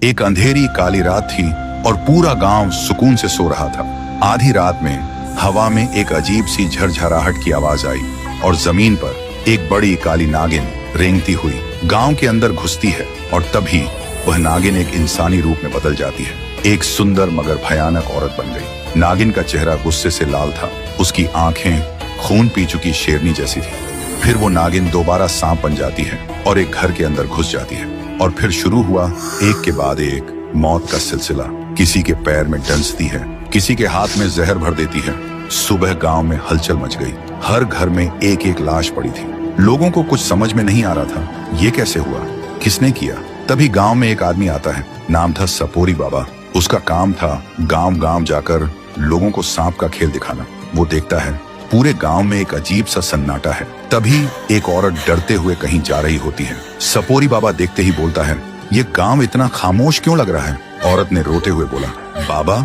एक अंधेरी काली रात थी और पूरा गांव सुकून से सो रहा था। आधी रात में हवा में एक अजीब सी झरझराहट की आवाज आई और जमीन पर एक बड़ी काली नागिन रेंगती हुई गांव के अंदर घुसती है। और तभी वह नागिन एक इंसानी रूप में बदल जाती है। एक सुंदर मगर भयानक औरत बन गई। नागिन का चेहरा गुस्से से लाल था, उसकी आंखें खून पी चुकी शेरनी जैसी थी। फिर वो नागिन दोबारा सांप बन जाती है और एक घर के अंदर घुस जाती है। और फिर शुरू हुआ एक के बाद एक मौत का सिलसिला। किसी के पैर में डंसती है, किसी के हाथ में जहर भर देती है। सुबह गांव में हलचल मच गई। हर घर में एक एक लाश पड़ी थी। लोगों को कुछ समझ में नहीं आ रहा था, ये कैसे हुआ, किसने किया। तभी गांव में एक आदमी आता है, नाम था सपोरी बाबा। उसका काम था गांव गांव जाकर लोगों को सांप का खेल दिखाना। वो देखता है पूरे गांव में एक अजीब सा सन्नाटा है। तभी एक औरत डरते हुए कहीं जा रही होती है। सपोरी बाबा देखते ही बोलता है, ये गांव इतना खामोश क्यों लग रहा है। औरत ने रोते हुए बोला, बाबा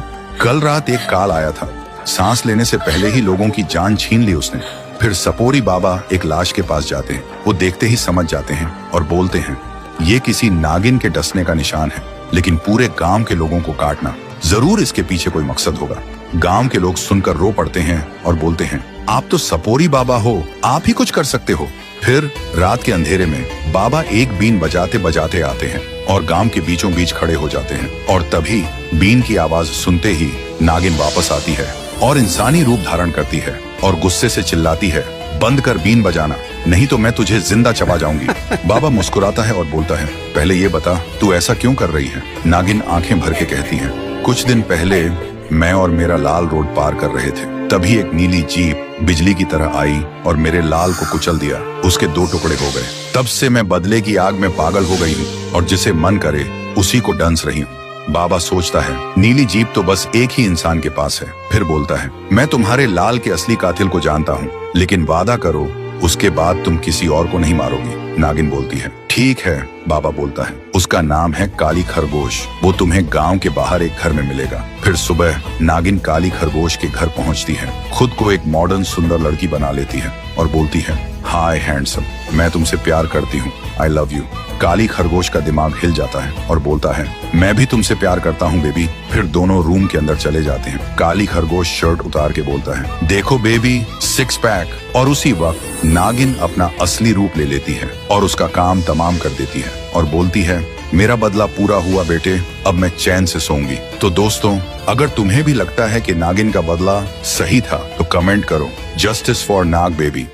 कल रात एक काल आया था, सांस लेने से पहले ही लोगों की जान छीन ली उसने। फिर सपोरी बाबा एक लाश के पास जाते हैं। वो देखते ही समझ जाते हैं और बोलते हैं, ये किसी नागिन के डसने का निशान है, लेकिन पूरे गांव के लोगों को काटना, जरूर इसके पीछे कोई मकसद होगा। गांव के लोग सुनकर रो पड़ते हैं और बोलते हैं, आप तो सपोरी बाबा हो, आप ही कुछ कर सकते हो। फिर रात के अंधेरे में बाबा एक बीन बजाते बजाते आते हैं और गांव के बीचों बीच खड़े हो जाते हैं। और तभी बीन की आवाज सुनते ही नागिन वापस आती है और इंसानी रूप धारण करती है और गुस्से से चिल्लाती है, बंद कर बीन बजाना, नहीं तो मैं तुझे जिंदा चबा जाऊंगी। बाबा मुस्कुराता है और बोलता है, पहले ये बता तू ऐसा क्यों कर रही है। नागिन आंखें भर के कहती है, कुछ दिन पहले मैं और मेरा लाल रोड पार कर रहे थे, तभी एक नीली जीप बिजली की तरह आई और मेरे लाल को कुचल दिया। उसके 2 टुकड़े हो गए। तब से मैं बदले की आग में पागल हो गई हूँ और जिसे मन करे उसी को डंस रही हूँ। बाबा सोचता है, नीली जीप तो बस एक ही इंसान के पास है। फिर बोलता है, मैं तुम्हारे लाल के असली कातिल को जानता हूँ, लेकिन वादा करो उसके बाद तुम किसी और को नहीं मारोगी। नागिन बोलती है, ठीक है। बाबा बोलता है, उसका नाम है काली खरगोश, वो तुम्हें गांव के बाहर एक घर में मिलेगा। फिर सुबह नागिन काली खरगोश के घर पहुंचती है, खुद को एक मॉडर्न सुंदर लड़की बना लेती है और बोलती है, हाय हैंडसम, मैं तुमसे प्यार करती हूँ, आई लव यू। काली खरगोश का दिमाग हिल जाता है और बोलता है, मैं भी तुमसे प्यार करता हूँ बेबी। फिर दोनों रूम के अंदर चले जाते हैं। काली खरगोश शर्ट उतार के बोलता है, देखो बेबी, 6 पैक। और उसी वक्त नागिन अपना असली रूप ले लेती है और उसका काम तमाम कर देती है और बोलती है, मेरा बदला पूरा हुआ बेटे, अब मैं चैन से सोऊंगी। तो दोस्तों, अगर तुम्हें भी लगता है कि नागिन का बदला सही था तो कमेंट करो, जस्टिस फॉर नाग बेबी।